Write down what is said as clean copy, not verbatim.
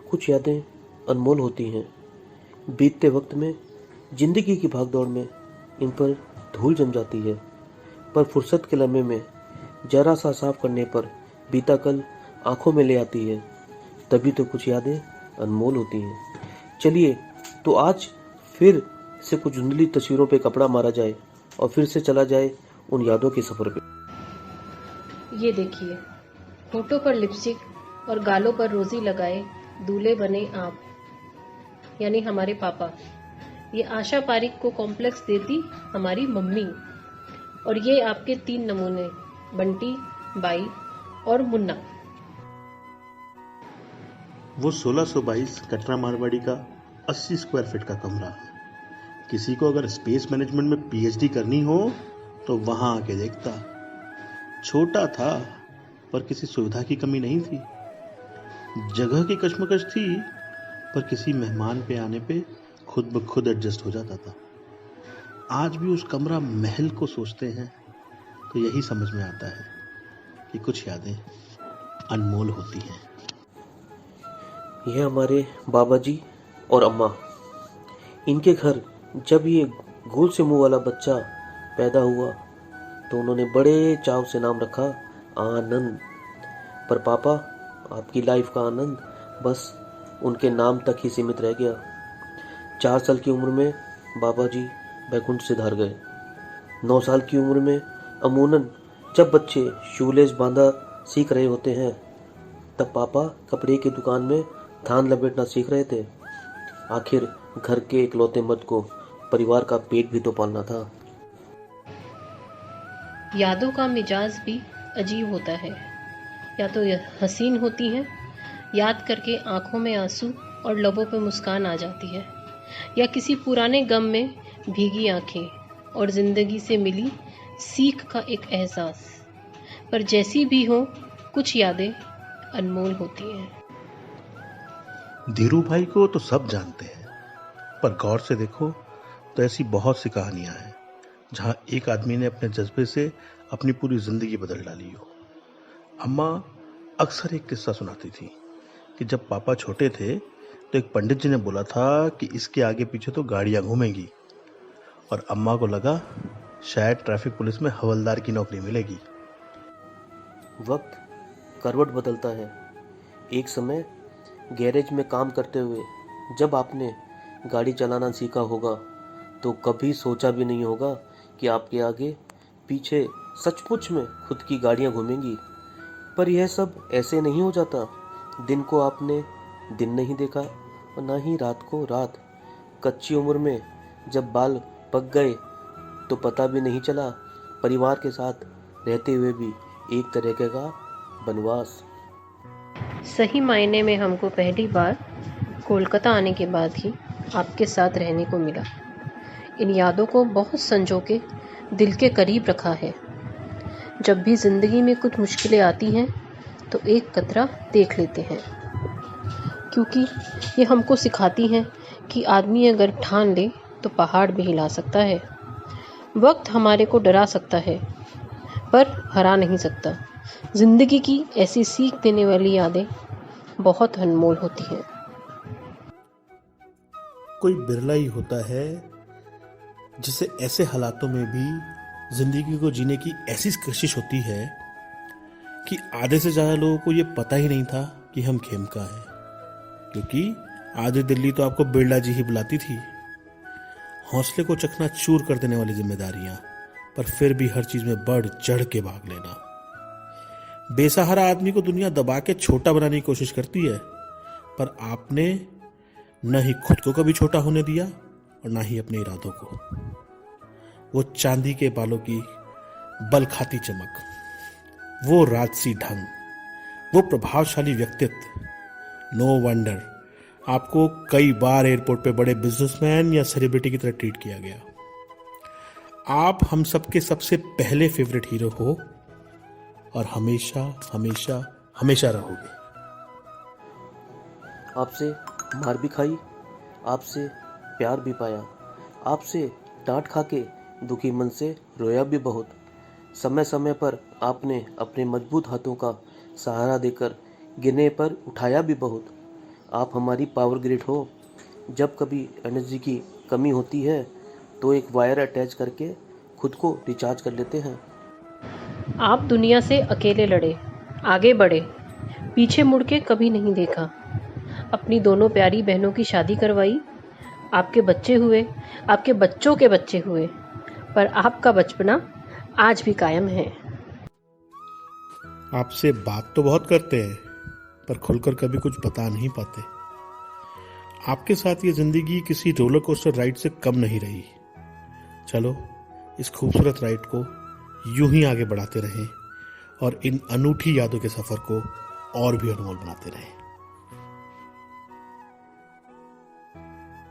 कुछ यादें अनमोल होती हैं। बीतते वक्त में, जिंदगी की भागदौड़ में इन पर धूल जम जाती है, पर फुर्सत के लम्हे में जरा सा साफ करने पर बीता कल आंखों में ले आती है। तभी तो कुछ यादें अनमोल होती हैं। चलिए तो आज फिर से कुछ धुंधली तस्वीरों पे कपड़ा मारा जाए और फिर से चला जाए उन यादों के सफर पे। ये देखिए, होठों पर लिपस्टिक और गालों पर रोजी लगाए दूल्हे बने आप, यानी हमारे पापा। ये आशा पारिक को कॉम्प्लेक्स देती हमारी मम्मी। और ये आपके 3 नमूने, बंटी, बाई और मुन्ना। वो 1622 कटरा मारवाड़ी का 80 स्क्वायर फीट का कमरा। किसी को अगर स्पेस मैनेजमेंट में पीएचडी करनी हो तो वहां आके देखता। छोटा था पर किसी सुविधा की कमी नहीं थी। जगह की कश्मकश थी पर किसी मेहमान पे आने पे खुद ब खुद एडजस्ट हो जाता था। आज भी उस कमरा महल को सोचते हैं तो यही समझ में आता है कि कुछ यादें अनमोल होती हैं। यह हमारे बाबा जी और अम्मा। इनके घर जब ये गोल से मुंह वाला बच्चा पैदा हुआ तो उन्होंने बड़े चाव से नाम रखा आनंद। पर पापा, आपकी लाइफ का आनंद बस उनके नाम तक ही सीमित रह गया। 4 साल की उम्र में बाबा जी बैकुंठ से धार गए। 9 साल की उम्र में अमूनन जब बच्चे शूलेस बांधा सीख रहे होते हैं तब पापा कपड़े की दुकान में थान लपेटना सीख रहे थे। आखिर घर के इकलौते मर्द को परिवार का पेट भी तो पालना था। यादों का मिजाज भी अजीब होता है। या तो यह हसीन होती हैं, याद करके आंखों में आंसू और लबों पे मुस्कान आ जाती है, या किसी पुराने गम में भीगी आंखें और जिंदगी से मिली सीख का एक एहसास। पर जैसी भी हो, कुछ यादें अनमोल होती हैं। धीरू भाई को तो सब जानते हैं, पर गौर से देखो तो ऐसी बहुत सी कहानियां हैं जहां एक आदमी ने अपने जज्बे से अपनी पूरी जिंदगी बदल डाली हो। अम्मा अक्सर एक किस्सा सुनाती थी कि जब पापा छोटे थे तो एक पंडित जी ने बोला था कि इसके आगे पीछे तो गाड़ियां घूमेंगी, और अम्मा को लगा शायद ट्रैफिक पुलिस में हवलदार की नौकरी मिलेगी। वक्त करवट बदलता है। एक समय गैरेज में काम करते हुए जब आपने गाड़ी चलाना सीखा होगा तो कभी सोचा भी नहीं होगा कि आपके आगे पीछे सचमुच में खुद की गाड़ियां घूमेंगी। पर यह सब ऐसे नहीं हो जाता। दिन को आपने दिन नहीं देखा और ना ही रात को रात। कच्ची उम्र में जब बाल पक गए तो पता भी नहीं चला। परिवार के साथ रहते हुए भी एक तरीके का वनवास। सही मायने में हमको पहली बार कोलकाता आने के बाद ही आपके साथ रहने को मिला। इन यादों को बहुत संजो के दिल के करीब रखा है। जब भी ज़िंदगी में कुछ मुश्किलें आती हैं तो एक कतरा देख लेते हैं, क्योंकि ये हमको सिखाती हैं कि आदमी अगर ठान ले तो पहाड़ भी हिला सकता है। वक्त हमारे को डरा सकता है पर हरा नहीं सकता। ज़िंदगी की ऐसी सीख देने वाली यादें बहुत अनमोल होती हैं। कोई बिरला ही होता है जिसे ऐसे हालातों में भी जिंदगी को जीने की ऐसी कोशिश होती है कि आधे से ज्यादा लोगों को ये पता ही नहीं था कि हम खेमका हैं, क्योंकि आधी दिल्ली तो आपको बिरला जी ही बुलाती थी। हौसले को चकनाचूर कर देने वाली जिम्मेदारियां, पर फिर भी हर चीज में बढ़ चढ़ के भाग लेना। बेसहारा आदमी को दुनिया दबा के छोटा बनाने की कोशिश करती है, पर आपने न ही खुद को कभी छोटा होने दिया और ना ही अपने इरादों को। वो चांदी के बालों की बल खाती चमक, वो राजसी ढंग, वो प्रभावशाली व्यक्तित्व। नो वंडर आपको कई बार एयरपोर्ट पे बड़े बिजनेसमैन या सेलिब्रिटी की तरह ट्रीट किया गया। आप हम सबके सबसे पहले फेवरेट हीरो हो और हमेशा हमेशा हमेशा रहोगे। आपसे मार भी खाई, आपसे प्यार भी पाया, आपसे डांट खा के दुखी मन से रोया भी बहुत। समय समय पर आपने अपने मजबूत हाथों का सहारा देकर गिरने पर उठाया भी बहुत। आप हमारी पावर ग्रिड हो। जब कभी एनर्जी की कमी होती है तो एक वायर अटैच करके खुद को रिचार्ज कर लेते हैं। आप दुनिया से अकेले लड़े, आगे बढ़े, पीछे मुड़ के कभी नहीं देखा। अपनी दोनों प्यारी बहनों की शादी करवाई, आपके बच्चे हुए, आपके बच्चों के बच्चे हुए, पर आपका बचपना आज भी कायम है। आपसे बात तो बहुत करते हैं पर खुलकर कभी कुछ बता नहीं पाते। आपके साथ ये जिंदगी किसी रोलर कोस्टर राइड से कम नहीं रही। चलो इस खूबसूरत राइड को यूं ही आगे बढ़ाते रहें और इन अनूठी यादों के सफर को और भी अनमोल बनाते रहें।